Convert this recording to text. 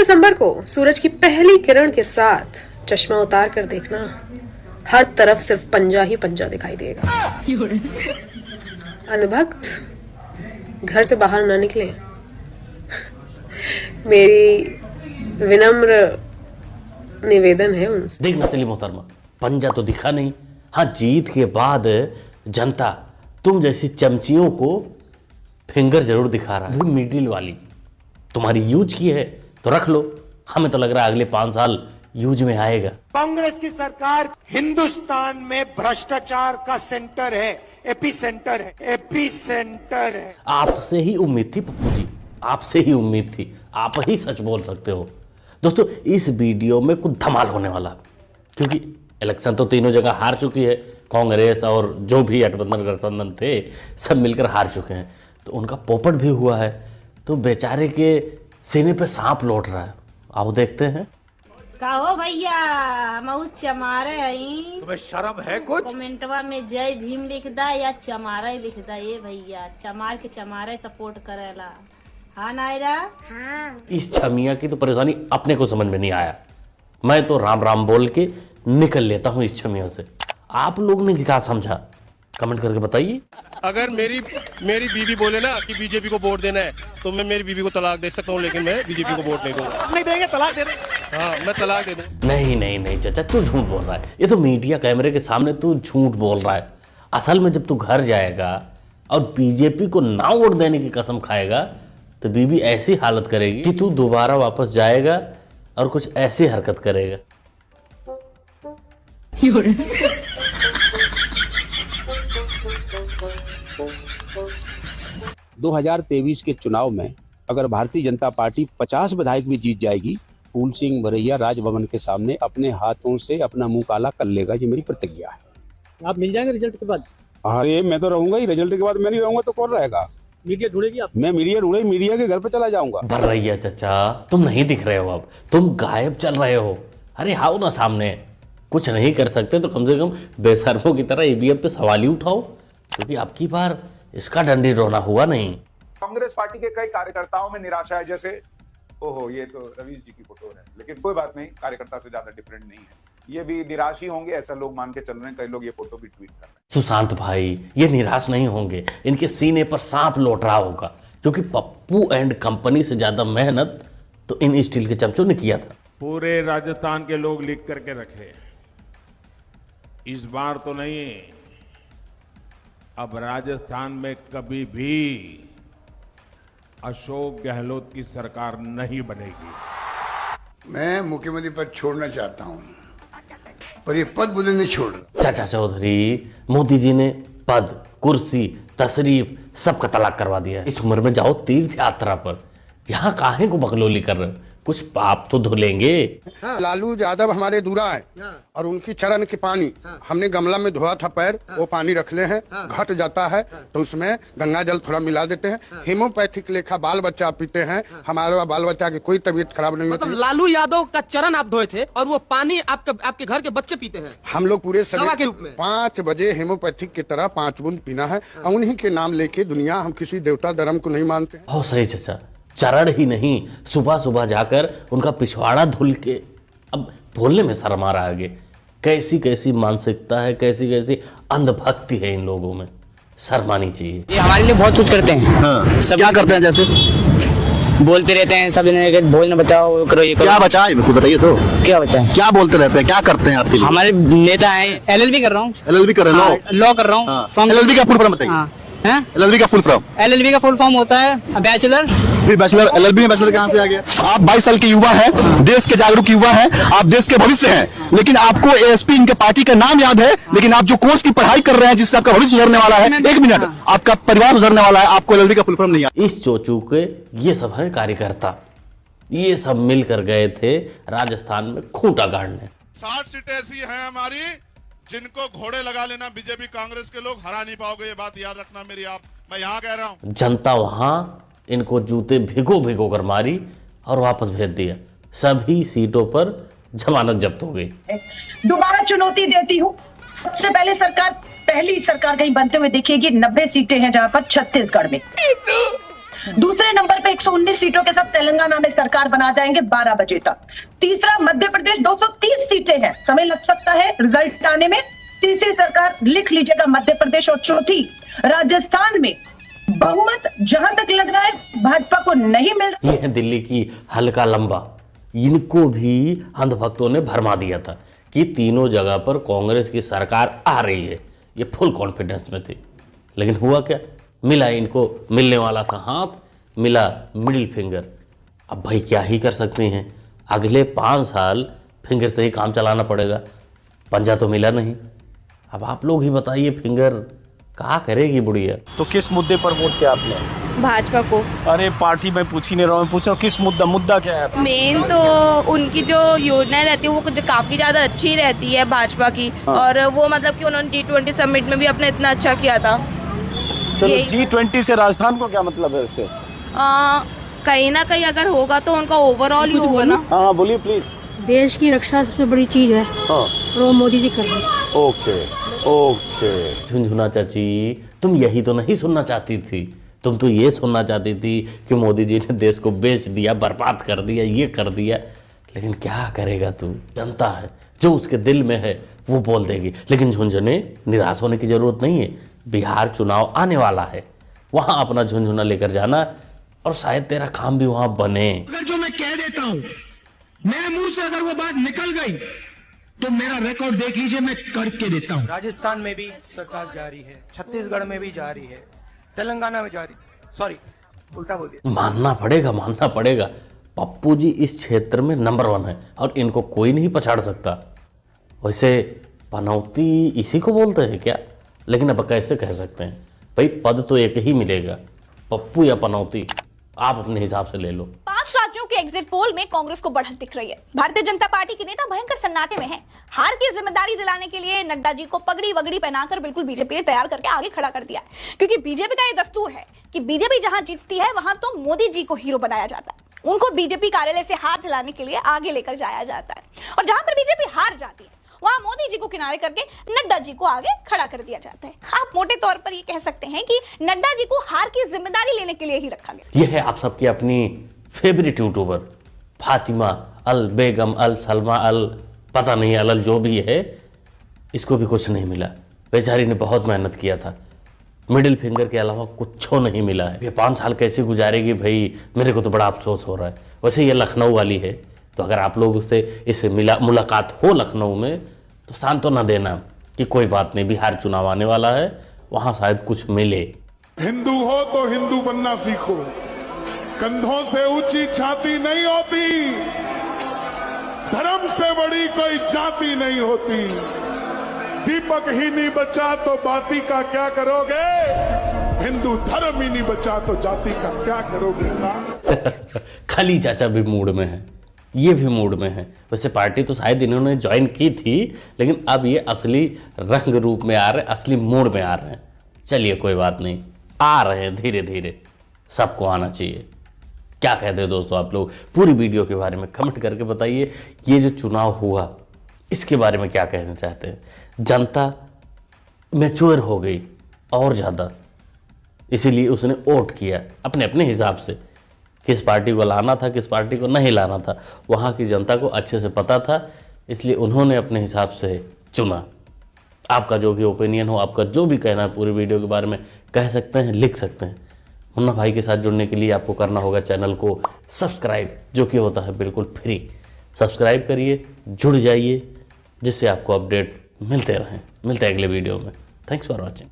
दिसंबर को सूरज की पहली किरण के साथ चश्मा उतार कर देखना, हर तरफ सिर्फ पंजा ही पंजा दिखाई देगा। अंधभक्त घर से बाहर ना निकले, मेरी विनम्र निवेदन है उनसे। देख नस्ली मोहतरमा, पंजा तो दिखा नहीं। हाँ, जीत के बाद जनता तुम जैसी चमचियों को फिंगर जरूर दिखा रहा है। वो मिडिल वाली तुम्हारी यूज की है तो रख लो। हमें तो लग रहा है अगले 5 साल यूज में आएगा। कांग्रेस की सरकार हिंदुस्तान में भ्रष्टाचार का सेंटर है, एपी सेंटर है। आपसे ही उम्मीद थी पप्पू जी, आपसे ही उम्मीद थी। आप ही सच बोल सकते हो। दोस्तों, इस वीडियो में कुछ धमाल होने वाला, क्योंकि इलेक्शन तो तीनों जगह हार चुकी है। कांग्रेस और जो भी गठबंधन थे सब मिलकर हार चुके हैं, तो उनका पोपट भी हुआ है। तो बेचारे के सीने पे सांप लौट रहा है। आओ देखते हैं। कहो भैया, मऊ चमारे आई, तुम्हें शर्म है कुछ? कमेंटवा में जय भीम लिख दा या चमारा ही लिख दा। ये भैया चमार के चमारे सपोर्ट करेला। हाँ नायरा, हाँ। इस छमिया की तो परेशानी अपने को समझ में नहीं आया। मैं तो राम राम बोल के निकल लेता हूँ इस छमियों से। आप लोग ने क्या समझा, कमेंट करके बताइए। अगर मेरी बीवी बोले ना कि बीजेपी को वोट देना है तो मैं मेरी बीवी को तलाक दे सकता हूँ, लेकिन मैं बीजेपी को वोट नहीं दूंगा। नहीं देंगे, तलाक दे देंगे। हाँ, मैं तलाक दे दूँ। नहीं चाचा, तू झूठ बोल रहा है। ये तो मीडिया कैमरे के सामने तू झूठ बोल रहा है। असल में जब तू घर जाएगा और बीजेपी को ना वोट देने की कसम खाएगा तो बीबी ऐसी हालत करेगी कि तू दोबारा वापस जाएगा और कुछ ऐसी हरकत करेगा। 2023 के चुनाव में अगर भारतीय जनता पार्टी 50 विधायक भी जीत जाएगी, फूल सिंह भरैया राजभवन के सामने अपने हाथों से अपना मुंह काला कर लेगा। ये मेरी प्रतिज्ञा है। आप मिल जाएंगे रिजल्ट के बाद? अरे मैं तो रहूंगा ही, रिजल्ट के बाद मैं नहीं रहूंगा तो कौन रहेगा? मीडिया ढूंढेगी आप? मैं मीडिया के घर पे चला जाऊंगा। भरैया चाचा, तुम नहीं दिख रहे हो, अब तुम गायब चल रहे हो। अरे आओ ना सामने। कुछ नहीं कर सकते तो कम से कम बेशर्मों की तरह ईवीएम पे सवाल ही उठाओ, क्योंकि अब की बार इसका डंडी रोना हुआ नहीं। कांग्रेस पार्टी के कई कार्यकर्ताओं में निराशा है, जैसे ओहो ये तो रवीश जी की फोटो है, लेकिन कोई बात नहीं, कार्यकर्ता से ज्यादा डिफरेंट नहीं है। ये भी निराश ही होंगे, ऐसा लोग मान के चल रहे हैं। कई लोग ये फोटो भी ट्वीट कर रहे हैं। सुशांत भाई, ये निराश नहीं होंगे। इनके सीने पर सांप लौट रहा होगा, क्योंकि पप्पू एंड कंपनी से ज्यादा मेहनत तो इन स्टील के चमचों ने किया था। पूरे राजस्थान के लोग लिख करके रखे, इस बार तो नहीं, अब राजस्थान में कभी भी अशोक गहलोत की सरकार नहीं बनेगी। मैं मुख्यमंत्री पद छोड़ना चाहता हूं, पर ये पद मुझे नहीं छोड़ रहा। चाचा चौधरी, मोदी जी ने पद, कुर्सी, तशरीफ सबका तलाक करवा दिया है। इस उम्र में जाओ तीर्थ यात्रा पर, यहाँ काहे को बकलोली कर रहे हो? कुछ पाप तो धो लेंगे। लालू यादव हमारे दूरा है और उनकी चरण के पानी हमने गमला में धोया था पैर, वो पानी रख ले हैं, घट जाता है तो उसमें गंगा जल थोड़ा मिला देते हैं। हेमोपैथिक लेखा बाल बच्चा पीते हैं, हमारा बाल बच्चा की कोई तबीयत खराब नहीं होती। लालू यादव का चरण आप धोए थे और वो पानी आपके घर के बच्चे पीते हैं। हम लोग पूरे दवा के रूप में 5 बजे हेमोपैथिक की तरह 5 बूंद पीना है, और उन्हीं के नाम लेके दुनिया, हम किसी देवता धर्म को नहीं मानते। हो सही चाचा, चरण ही नहीं, सुबह सुबह जाकर उनका पिछवाड़ा धुल के, अब बोलने में शर्म आ रहा है। कैसी कैसी मानसिकता है, कैसी कैसी अंधभक्ति है इन लोगों में, शर्म आनी चाहिए। ये हमारे लिए बहुत कुछ करते हैं। हाँ। सब क्या करते हैं? जैसे बोलते रहते हैं सब जने, भोजन बचाओ, करो ये करो। क्या बचाए, बताइए तो। क्या बचाए? क्या बोलते रहते हैं, क्या करते हैं आपके लिए? हमारे नेता हैं। LLB कर रहा हूँ। LLB कर रहे हो? लॉ कर रहा हूँ। LLB का फुल फॉर्म बताइए। LLB का फुल फॉर्म? LLB का फुल फॉर्म होता है बैचलर। फिर बैचलर, LLB में बैचलर कहाँ से आ गया? आप 22 साल के युवा हैं, देश के जागरूक युवा हैं, आप देश के भविष्य हैं, लेकिन आपको ASP इनके पार्टी का नाम याद है, लेकिन आप जो कोर्स की पढ़ाई कर रहे हैं जिससे आपका भविष्य सुधरने वाला है, 1 मिनट, आपका परिवार सुधरने वाला है, आपको LLB का फुल फॉर्म नहीं याद। इस चोचू के ये सब है कार्यकर्ता, ये सब मिलकर गए थे राजस्थान में खूंटा गाड़ने। 60 सीटें ऐसी हैं हमारी जिनको घोड़े लगा लेना बीजेपी कांग्रेस के लोग हरा नहीं पाओगे, ये बात याद रखना मेरी। मैं यहाँ कह रहा हूँ। जनता वहां इनको जूते भिगो कर मारी और वापस भेज दिया। सभी सीटों पर जमानत जब्त हो गई। दोबारा चुनौती देती हूँ। सबसे पहले पहली सरकार कहीं बनते हुए देखिएगी, 90 सीटें हैं जहां पर छत्तीसगढ़ में। दूसरे नंबर पे 119 सीटों के साथ तेलंगाना में सरकार बना जाएंगे 12 बजे तक। तीसरा मध्य प्रदेश 230 सीटें हैं, समय लग सकता है रिजल्ट आने में। तीसरी सरकार लिख लीजिएगा मध्य प्रदेश। और चौथी राजस्थान में बहुमत जहां तक लग रहा है भाजपा को नहीं मिल रहा। ये है दिल्ली की हल्का लंबा, इनको भी अंधभक्तों ने भरमा दिया था कि तीनों जगह पर कांग्रेस की सरकार आ रही है, ये फुल कॉन्फिडेंस में थी। लेकिन हुआ क्या, मिला इनको मिलने वाला था हाथ, मिला मिडिल फिंगर। अब भाई क्या ही कर सकते हैं, अगले 5 साल फिंगर से ही काम चलाना पड़ेगा, पंजा तो मिला नहीं। अब आप लोग ही बताइए फिंगर क्या करेगी बुढ़िया। तो किस मुद्दे पर वोट किया आपने? भाजपा को। अरे पार्टी में पूछ ही नहीं रहा हूँ, पूछ रहा हूँ किस मुद्दा क्या है? मेन तो उनकी जो योजनाएं रहती है वो कुछ काफी ज्यादा अच्छी रहती है भाजपा की। हाँ। और वो मतलब कि उन्होंने G20 समिट में भी अपने इतना अच्छा किया था। चलो G20 से राजस्थान को क्या मतलब है इससे? कहीं ना कहीं अगर होगा तो उनका ओवरऑल ही होगा ना। हाँ बोलिए प्लीज। देश की रक्षा सबसे बड़ी चीज है। हाँ। और वो मोदी जी कर रहे हैं। ओके। झुनझुना चाची, तुम यही तो नहीं सुनना चाहती थी, तुम तो ये सुनना चाहती थी कि मोदी जी ने देश को बेच दिया, बर्बाद कर दिया, ये कर दिया। लेकिन क्या करेगा तू, जनता है, जो उसके दिल में है वो बोल देगी। लेकिन झुनझुने निराश होने की जरूरत नहीं है, बिहार चुनाव आने वाला है, वहां अपना झुनझुना लेकर जाना और शायद तेरा काम भी वहां बने। अगर जो मैं कह देता हूं, मेरे मुंह से अगर वो बात निकल गई तो मेरा रिकॉर्ड देख लीजिए, मैं करके देता हूं। राजस्थान में भी सरकार जा रही है, छत्तीसगढ़ में भी जा रही है, तेलंगाना में जा रही, सॉरी उल्टा बोल दिया। मानना पड़ेगा पप्पू जी इस क्षेत्र में नंबर 1 है और इनको कोई नहीं पछाड़ सकता। वैसे पनौती इसी को बोलते हैं क्या? लेकिन अब कैसे कह सकते हैं भाई, पद तो एक ही मिलेगा, पप्पू या पनौती, आप अपने हिसाब से ले लो। 5 राज्यों के एग्जिट पोल में कांग्रेस को बढ़त दिख रही है। भारतीय जनता पार्टी के नेता भयंकर सन्नाटे में हैं। हार की जिम्मेदारी दिलाने के लिए नड्डा जी को पगड़ी वगड़ी पहनाकर बिल्कुल बीजेपी ने तैयार करके आगे खड़ा कर दिया है। क्योंकि बीजेपी का ये दस्तूर है कि बीजेपी जहां जीतती है वहां तो मोदी जी को हीरो बनाया जाता है, उनको बीजेपी कार्यालय से हाथ हिलाने के लिए आगे लेकर जाया जाता है। और जहां पर बीजेपी हार जाती है वहां मोदी जी को किनारे करके नड्डा जी को आगे खड़ा कर दिया जाता है। आप मोटे तौर पर ये कह सकते हैं कि नड्डा जी को हार की जिम्मेदारी लेने के लिए ही रखा गया। यह है आप सबकी अपनी फेवरेट यूट्यूबर फातिमा अल बेगम अल सलमा अल पता नहीं अल जो भी है, इसको भी कुछ नहीं मिला। बेचारी ने बहुत मेहनत किया था, मिडिल फिंगर के अलावा कुछ नहीं मिला है। ये 5 साल कैसे गुजारेगी भाई, मेरे को तो बड़ा अफसोस हो रहा है। वैसे ये लखनऊ वाली है, तो अगर आप लोग उससे इससे मुलाकात हो लखनऊ में तो सांत्वना देना कि कोई बात नहीं, बिहार चुनाव आने वाला है, वहां शायद कुछ मिले। हिंदू हो तो हिंदू बनना सीखो, कंधों से ऊंची छाती नहीं होती, धर्म से बड़ी कोई जाति नहीं होती। दीपक ही नहीं बचा तो बाती का क्या करोगे, हिंदू धर्म ही नहीं बचा तो जाति का क्या करोगे। खली चाचा भी मूड में है, ये भी मूड में है। वैसे पार्टी तो शायद इन्होंने ज्वाइन की थी, लेकिन अब ये असली रंग रूप में आ रहे हैं, असली मूड में आ रहे हैं। चलिए कोई बात नहीं, आ रहे हैं धीरे धीरे, सबको आना चाहिए। क्या कहते हैं दोस्तों आप लोग, पूरी वीडियो के बारे में कमेंट करके बताइए। ये जो चुनाव हुआ इसके बारे में क्या कहना चाहते हैं? जनता मैच्योर हो गई और ज़्यादा, इसीलिए उसने वोट किया अपने अपने हिसाब से, किस पार्टी को लाना था किस पार्टी को नहीं लाना था, वहाँ की जनता को अच्छे से पता था, इसलिए उन्होंने अपने हिसाब से चुना। आपका जो भी ओपिनियन हो, आपका जो भी कहना है पूरी वीडियो के बारे में कह सकते हैं, लिख सकते हैं। मुन्ना भाई के साथ जुड़ने के लिए आपको करना होगा चैनल को सब्सक्राइब, जो कि होता है बिल्कुल फ्री। सब्सक्राइब करिए, जुड़ जाइए, जिससे आपको अपडेट मिलते रहें। मिलते हैं अगले वीडियो में। Thanks for watching.